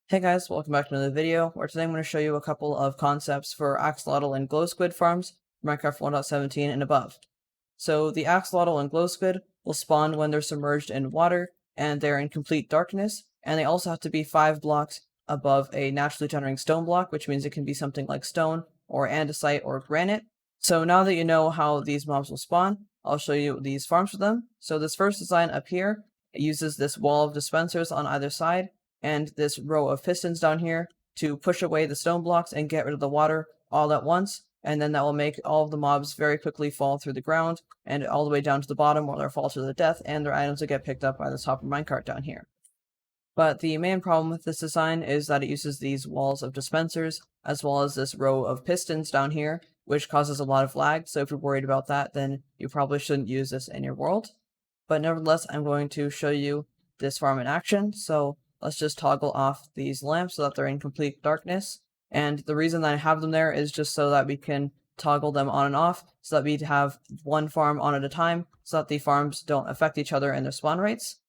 Hey guys, welcome back to another video, where today I'm going to show you a couple of concepts for axolotl and glow squid farms, Minecraft 1.17 and above. So the axolotl and glow squid will spawn when they're submerged in water, and they're in complete darkness, and they also have to be 5 blocks above a naturally generating stone block, which means it can be something like stone, or andesite, or granite. So now that you know how these mobs will spawn, I'll show you these farms for them. So this first design up here uses this wall of dispensers on either side, and this row of pistons down here to push away the stone blocks and get rid of the water all at once, and then that will make all of the mobs very quickly fall through the ground and all the way down to the bottom where they'll fall to their death, and their items will get picked up by this hopper minecart down here. But the main problem with this design is that it uses these walls of dispensers as well as this row of pistons down here, which causes a lot of lag, so if you're worried about that, then you probably shouldn't use this in your world. But nevertheless, I'm going to show you this farm in action, so let's just toggle off these lamps so that they're in complete darkness. And the reason that I have them there is just so that we can toggle them on and off, so that we have one farm on at a time, so that the farms don't affect each other in their spawn rates.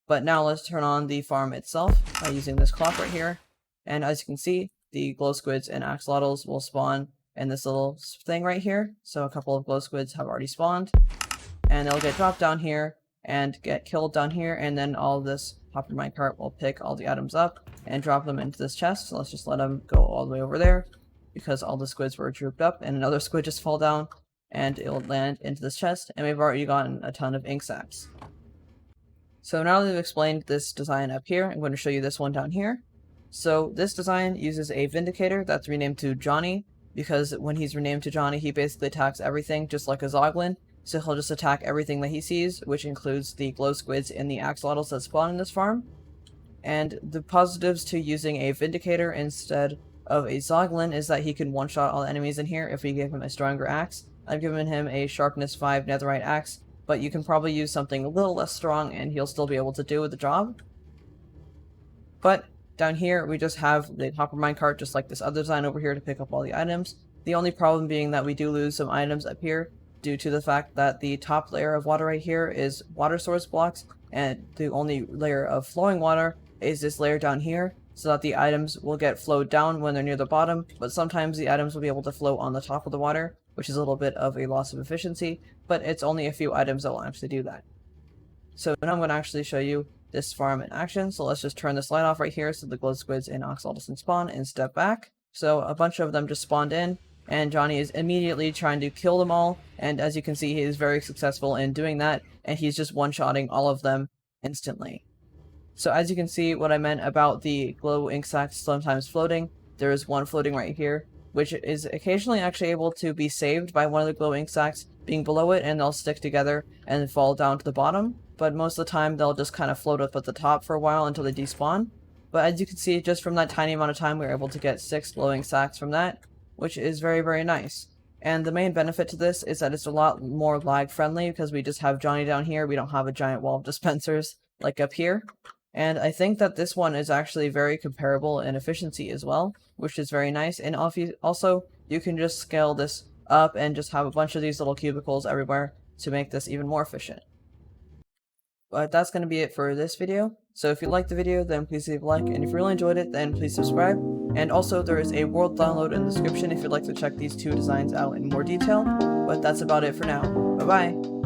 But now let's turn on the farm itself by using this clock right here. And as you can see, the glow squids and axolotls will spawn in this little thing right here. So a couple of glow squids have already spawned, and they'll get dropped down here and get killed down here, and then all of this hopper minecart will pick all the items up and drop them into this chest. So let's just let them go all the way over there, because all the squids were grouped up, and another squid just fall down and it'll land into this chest, and we've already gotten a ton of ink sacs. So now that we've explained this design up here, I'm going to show you this one down here. So this design uses a Vindicator that's renamed to Johnny, because when he's renamed to Johnny, he basically attacks everything just like a Zoglin. So he'll just attack everything that he sees, which includes the glow squids and the axolotls that spawn in this farm. And the positives to using a Vindicator instead of a Zoglin is that he can one-shot all the enemies in here if we give him a stronger axe. I've given him a Sharpness 5 Netherite axe, but you can probably use something a little less strong and he'll still be able to do the job. But down here we just have the hopper minecart just like this other design over here to pick up all the items. The only problem being that we do lose some items up here, due to the fact that the top layer of water right here is water source blocks, and the only layer of flowing water is this layer down here, so that the items will get flowed down when they're near the bottom, but sometimes the items will be able to flow on the top of the water, which is a little bit of a loss of efficiency, but it's only a few items that will actually do that. So now I'm going to actually show you this farm in action, so let's just turn this light off right here so the glow squids and axolotls can spawn and step back. So a bunch of them just spawned in, and Johnny is immediately trying to kill them all, and as you can see, he is very successful in doing that, and he's just one-shotting all of them instantly. So as you can see, what I meant about the glow ink sacs sometimes floating, there is one floating right here, which is occasionally actually able to be saved by one of the glow ink sacs being below it, and they'll stick together and fall down to the bottom, but most of the time they'll just kind of float up at the top for a while until they despawn. But as you can see, just from that tiny amount of time, we were able to get 6 glowing sacs from that, which is very, very nice. And the main benefit to this is that it's a lot more lag friendly, because we just have Johnny down here, we don't have a giant wall of dispensers like up here. And I think that this one is actually very comparable in efficiency as well, which is very nice. And also, you can just scale this up and just have a bunch of these little cubicles everywhere to make this even more efficient. But that's going to be it for this video. So if you liked the video, then please leave a like, and if you really enjoyed it, then please subscribe. And also, there is a world download in the description if you'd like to check these two designs out in more detail. But that's about it for now. Bye-bye!